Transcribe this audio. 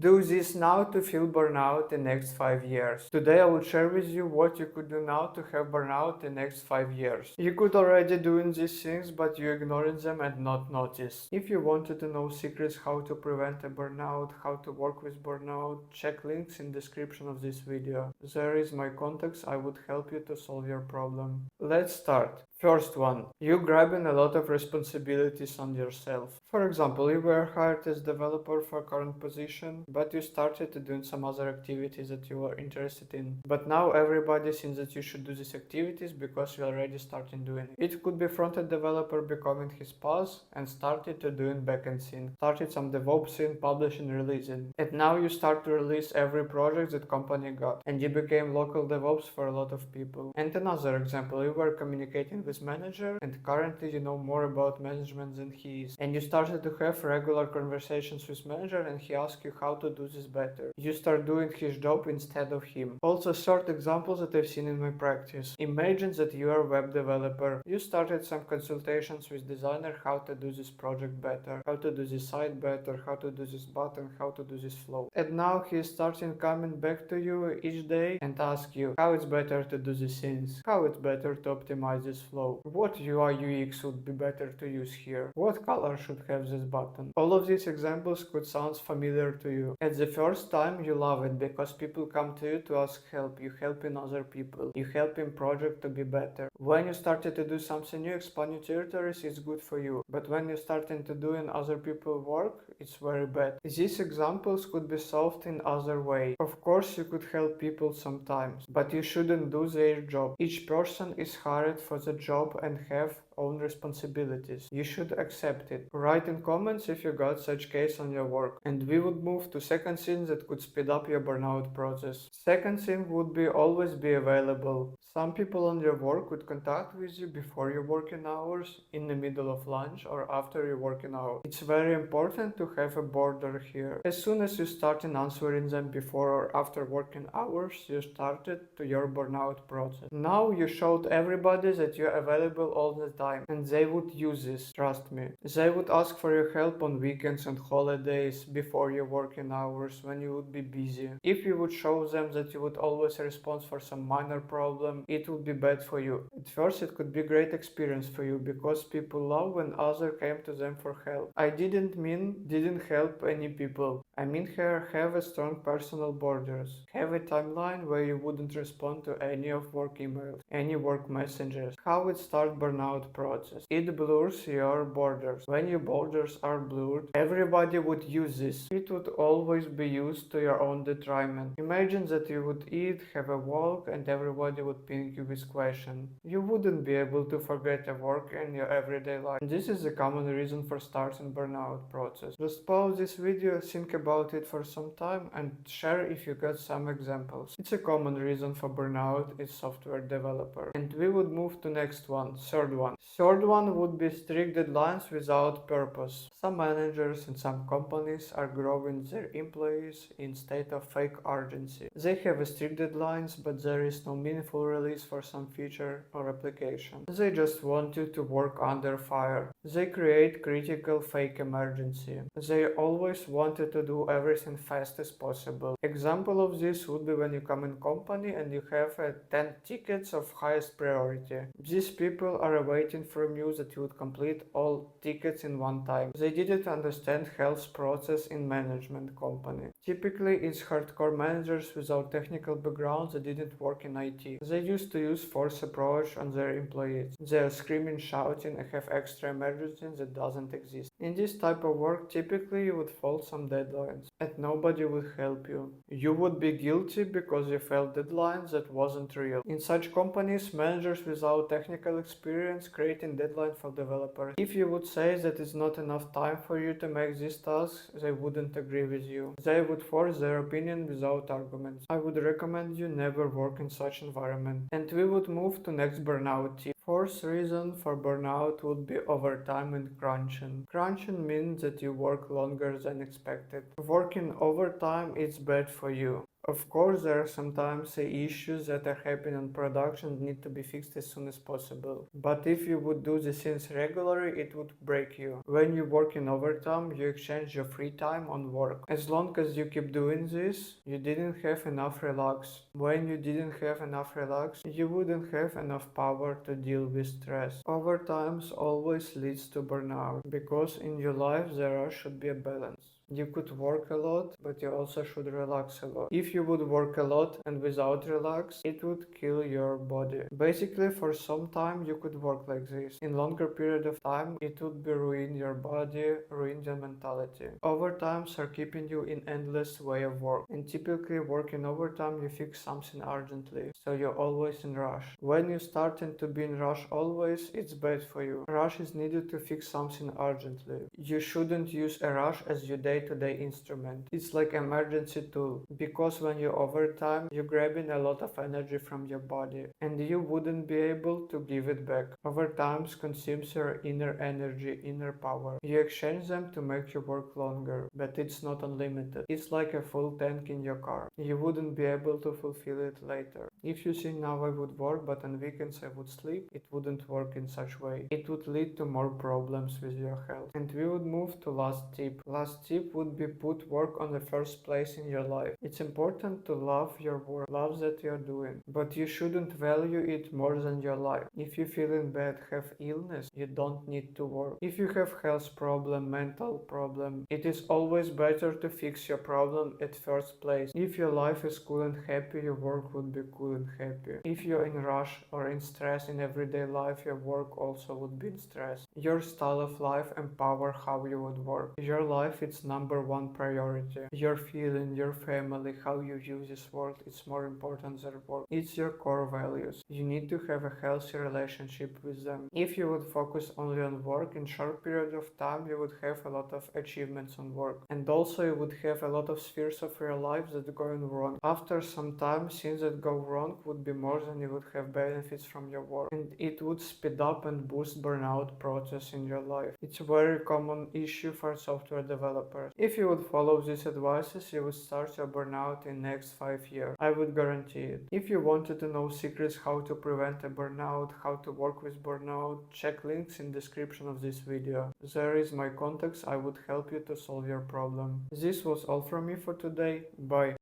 Do this now to feel burnout in next 5 years. Today I will share with you what you could do now to have burnout in next 5 years. You could already doing these things, but you ignoring them and not notice. If you wanted to know secrets how to prevent a burnout, how to work with burnout, check links in description of this video. There is my contacts, I would help you to solve your problem. Let's start. First one, you grabbing a lot of responsibilities on yourself. For example, you were hired as developer for current position, but you started doing some other activities that you were interested in. But now everybody thinks that you should do these activities because you already started doing it. It could be front-end developer becoming his path and started to doing backend thing, started some DevOps thing, publishing, releasing. And now you start to release every project that company got, and you became local DevOps for a lot of people. And another example, you were communicating with manager, and currently you know more about management than he is, and you started to have regular conversations with manager and he asks you how to do this better. You start doing his job instead of him. Also, short examples that I've seen in my practice. Imagine that you are a web developer. You started some consultations with designer how to do this project better, how to do this site better, how to do this button, how to do this flow. And now he is starting coming back to you each day and ask you how it's better to do these things, how it's better to optimize this flow. What UI UX would be better to use here? What color should have this button? All of these examples could sound familiar to you. At the first time you love it because people come to you to ask help, you helping other people, you helping project to be better. When you started to do something new, expand new territories, it's good for you. But when you starting to doing other people work, it's very bad. These examples could be solved in other way. Of course you could help people sometimes, but you shouldn't do their job. Each person is hired for the job and have own responsibilities. You should accept it. Write in comments if you got such case on your work. And we would move to second thing that could speed up your burnout process. Second thing would be always be available. Some people on your work would contact with you before your working hours, in the middle of lunch, or after your working hours. It's very important to have a border here. As soon as you start answering them before or after working hours, you started to your burnout process. Now you showed everybody that you're available all the time, and they would use this, trust me. They would ask for your help on weekends and holidays, before your working hours, when you would be busy. If you would show them that you would always respond for some minor problem, it would be bad for you. At first it could be great experience for you, because people love when others came to them for help. I didn't mean didn't help any people. I mean here have a strong personal borders. Have a timeline where you wouldn't respond to any of work emails, any work messages. How it start burnout process. It blurs your borders. When your borders are blurred, everybody would use this. It would always be used to your own detriment. Imagine that you would eat, have a walk, and everybody would ping you with question. You wouldn't be able to forget a work in your everyday life. And this is a common reason for starting burnout process. Just pause this video, think about it for some time, and share if you got some examples. It's a common reason for burnout is software developer. And we would move to next one, third one. Third one would be strict deadlines without purpose. Some managers in some companies are growing their employees in state of fake urgency. They have strict deadlines, but there is no meaningful release for some feature or application. They just want you to work under fire. They create critical fake emergency. They always wanted to do everything fast as possible. Example of this would be when you come in company and you have 10 tickets of highest priority. These people are waiting from you that you would complete all tickets in one time. They didn't understand health process in management company. Typically it's hardcore managers without technical backgrounds that didn't work in IT. They used to use force approach on their employees. They are screaming, shouting, and have extra emergencies that doesn't exist. In this type of work, typically you would fall some deadlines and nobody would help you. You would be guilty because you failed deadlines that wasn't real. In such companies, managers without technical experience creating deadline for developers. If you would say that it's not enough time for you to make these tasks, they wouldn't agree with you. They would force their opinion without arguments. I would recommend you never work in such environment. And we would move to next burnout tip. Fourth reason for burnout would be overtime and crunching. Crunching means that you work longer than expected. Working overtime is bad for you. Of course, there are sometimes issues that are happening on production that need to be fixed as soon as possible. But if you would do the things regularly, it would break you. When you work in overtime, you exchange your free time on work. As long as you keep doing this, you didn't have enough relax. When you didn't have enough relax, you wouldn't have enough power to deal with stress. Overtime always leads to burnout because in your life there should be a balance. You could work a lot, but you also should relax a lot. If you would work a lot and without relax, it would kill your body. Basically, for some time you could work like this. In longer period of time, it would be ruin your body, ruin your mentality. Overtimes are keeping you in endless way of work. And typically working overtime, you fix something urgently. So you're always in rush. When you're starting to be in rush always, it's bad for you. Rush is needed to fix something urgently. You shouldn't use a rush as your day-to-day instrument. It's like emergency tool, because when you overtime, you're grabbing a lot of energy from your body and you wouldn't be able to give it back. Overtime consumes your inner energy, inner power. You exchange them to make your work longer, but it's not unlimited. It's like a full tank in your car. You wouldn't be able to fulfill it later. If you think now I would work but on weekends I would sleep, it wouldn't work in such way. It would lead to more problems with your health. And we would move to last tip. Last tip would be put work on the first place in your life. It's important to love your work, love that you're doing, but you shouldn't value it more than your life. If you're feeling bad, have illness, you don't need to work. If you have health problem, mental problem, it is always better to fix your problem at first place. If your life is cool and happy, your work would be cool and happy. If you're in rush or in stress in everyday life, your work also would be in stress. Your style of life empower how you would work. Your life is number one priority. Your feeling, your family, how you use this world, it's more important than work. It's your core values. You need to have a healthy relationship with them. If you would focus only on work, in short period of time you would have a lot of achievements on work. And also you would have a lot of spheres of your life that are going wrong. After some time, things that go wrong would be more than you would have benefits from your work. And it would speed up and boost burnout process in your life. It's a very common issue for software developers. If you would follow these advices, you would start your burnout in next 5 years. I would guarantee it. If you wanted to know secrets how to prevent a burnout, how to work with burnout, check links in description of this video. There is my contacts, I would help you to solve your problem. This was all from me for today. Bye.